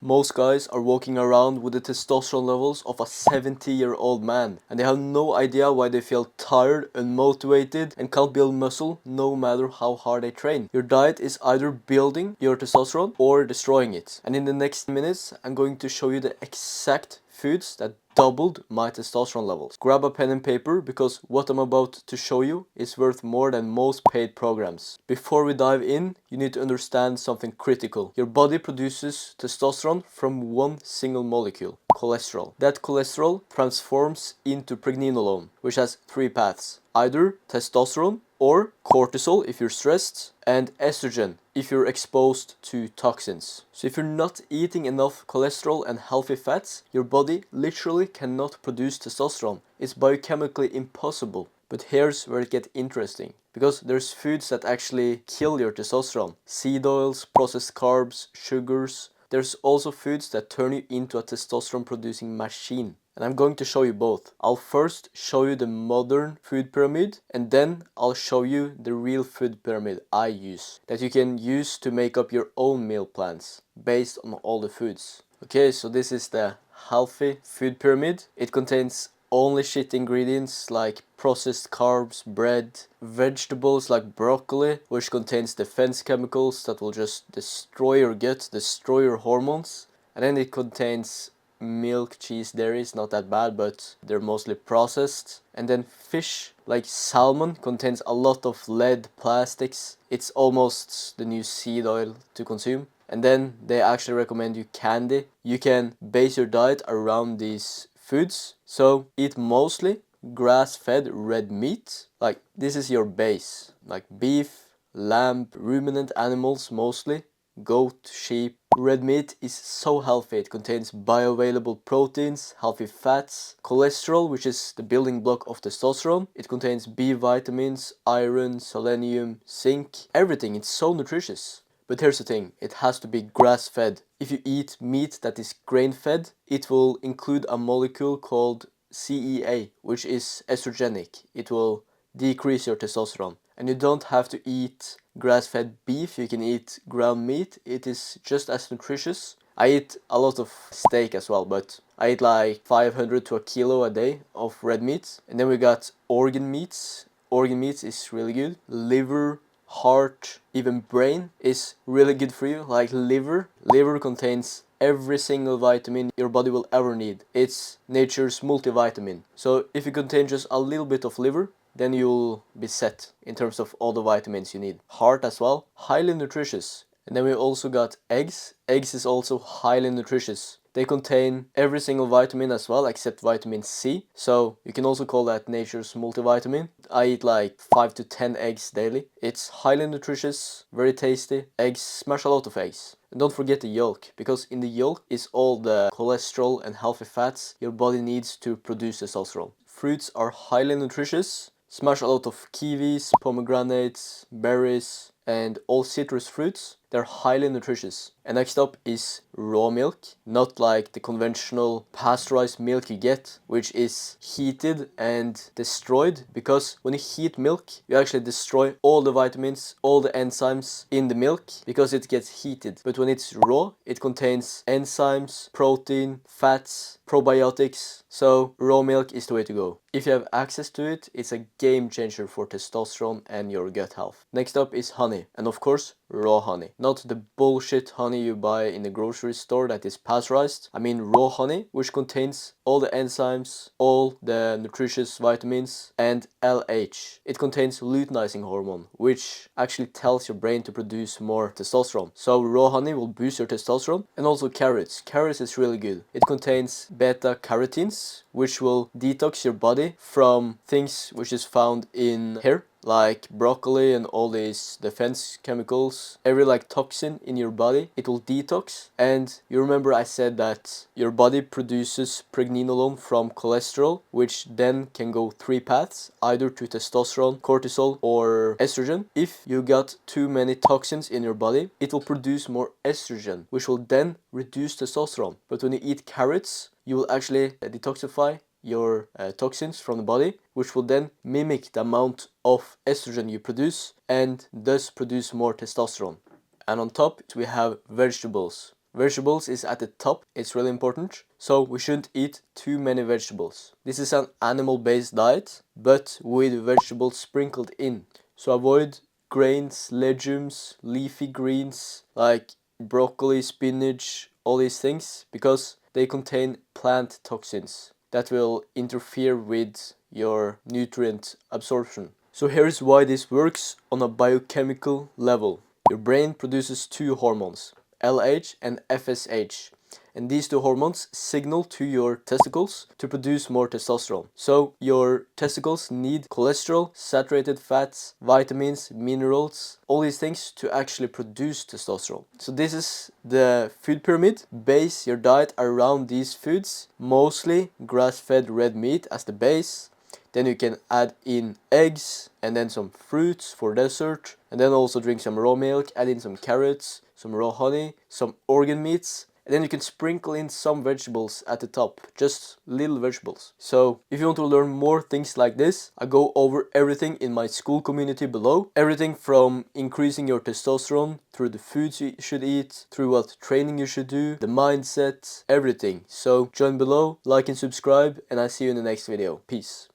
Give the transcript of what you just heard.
Most guys are walking around with the testosterone levels of a 70-year-old man, and they have no idea why they feel tired, unmotivated, and can't build muscle no matter how hard they train. Your diet is either building your testosterone or destroying it. And in the next minutes, I'm going to show you the exact foods that doubled my testosterone levels. Grab a pen and paper because what I'm about to show you is worth more than most paid programs. Before we dive in, you need to understand something critical. Your body produces testosterone from one single molecule, cholesterol. That cholesterol transforms into pregnenolone, which has three paths: either testosterone or cortisol if you're stressed, and estrogen if you're exposed to toxins. So if you're not eating enough cholesterol and healthy fats, your body literally cannot produce testosterone. It's biochemically impossible. But here's where it gets interesting, because there's foods that actually kill your testosterone. Seed oils, processed carbs, sugars. There's also foods that turn you into a testosterone producing machine. And I'm going to show you both. I'll first show you the modern food pyramid, and then I'll show you the real food pyramid I use, that you can use to make up your own meal plans based on all the foods. Okay, so this is the healthy food pyramid. It contains only shit ingredients like processed carbs, bread, vegetables like broccoli, which contains defense chemicals that will just destroy your gut, destroy your hormones. And then it contains milk, cheese, dairy is not that bad, but they're mostly processed. And then fish like salmon contains a lot of lead, plastics. It's almost the new seed oil to consume. And then they actually recommend you candy. You can base your diet around these foods. So eat mostly grass-fed red meat. Like this is your base, like beef, lamb, ruminant animals mostly, goat, sheep. Red meat is so healthy. It contains bioavailable proteins, healthy fats, cholesterol, which is the building block of testosterone. It contains B vitamins, iron, selenium, zinc, everything. It's so nutritious. But here's the thing, it has to be grass-fed. If you eat meat that is grain-fed, it will include a molecule called CEA, which is estrogenic. It will decrease your testosterone. And you don't have to eat grass-fed beef, you can eat ground meat. It is just as nutritious. I eat a lot of steak as well, but I eat like 500 to a kilo a day of red meat. And then we got organ meats. Organ meats is really good. Liver, heart, even brain is really good for you. Like liver. Liver contains every single vitamin your body will ever need. It's nature's multivitamin. So if you contain just a little bit of liver, then you'll be set in terms of all the vitamins you need. Heart as well, highly nutritious. And then we also got eggs. Eggs is also highly nutritious. They contain every single vitamin as well, except vitamin C. So you can also call that nature's multivitamin. I eat like 5 to 10 eggs daily. It's highly nutritious, very tasty. Eggs, smash a lot of eggs. And don't forget the yolk, because in the yolk is all the cholesterol and healthy fats your body needs to produce testosterone. Fruits are highly nutritious. Smash a lot of kiwis, pomegranates, berries, and all citrus fruits. They're highly nutritious. And next up is raw milk, not like the conventional pasteurized milk you get, which is heated and destroyed, because when you heat milk, you actually destroy all the vitamins, all the enzymes in the milk, because it gets heated. But when it's raw, it contains enzymes, protein, fats, probiotics. So raw milk is the way to go. If you have access to it, it's a game changer for testosterone and your gut health. Next up is honey, and of course raw honey. Not the bullshit honey you buy in the grocery store that is pasteurized. I mean raw honey, which contains all the enzymes, all the nutritious vitamins, and LH. It contains luteinizing hormone, which actually tells your brain to produce more testosterone. So raw honey will boost your testosterone. And also carrots. Carrots is really good. It contains beta carotenes, which will detox your body from things which is found in hair, like broccoli and all these defense chemicals. Every like toxin in your body, it will detox. And you remember I said that your body produces pregnenolone from cholesterol, which then can go three paths, either to testosterone, cortisol, or estrogen. If you got too many toxins in your body, it will produce more estrogen, which will then reduce testosterone. But when you eat carrots, you will actually detoxify your toxins from the body, which will then mimic the amount of estrogen you produce and thus produce more testosterone. And on top we have vegetables. vegetables is at the top. It's really important. So we shouldn't eat too many vegetables. This is an animal-based diet, but with vegetables sprinkled in. So avoid grains, legumes, leafy greens like broccoli, spinach, all these things, because they contain plant toxins that will interfere with your nutrient absorption. So here's why this works on a biochemical level. Your brain produces two hormones, LH and FSH. And these two hormones signal to your testicles to produce more testosterone. So your testicles need cholesterol, saturated fats, vitamins, minerals, all these things to actually produce testosterone. So this is the food pyramid. Base your diet around these foods, mostly grass-fed red meat as the base. Then you can add in eggs and then some fruits for dessert. And then also drink some raw milk, add in some carrots, some raw honey, some organ meats. And then you can sprinkle in some vegetables at the top, just little vegetables. So if you want to learn more things like this, I go over everything in my school community below. Everything from increasing your testosterone through the foods you should eat, through what training you should do, the mindset, everything. So join below, like and subscribe, and I see you in the next video. Peace.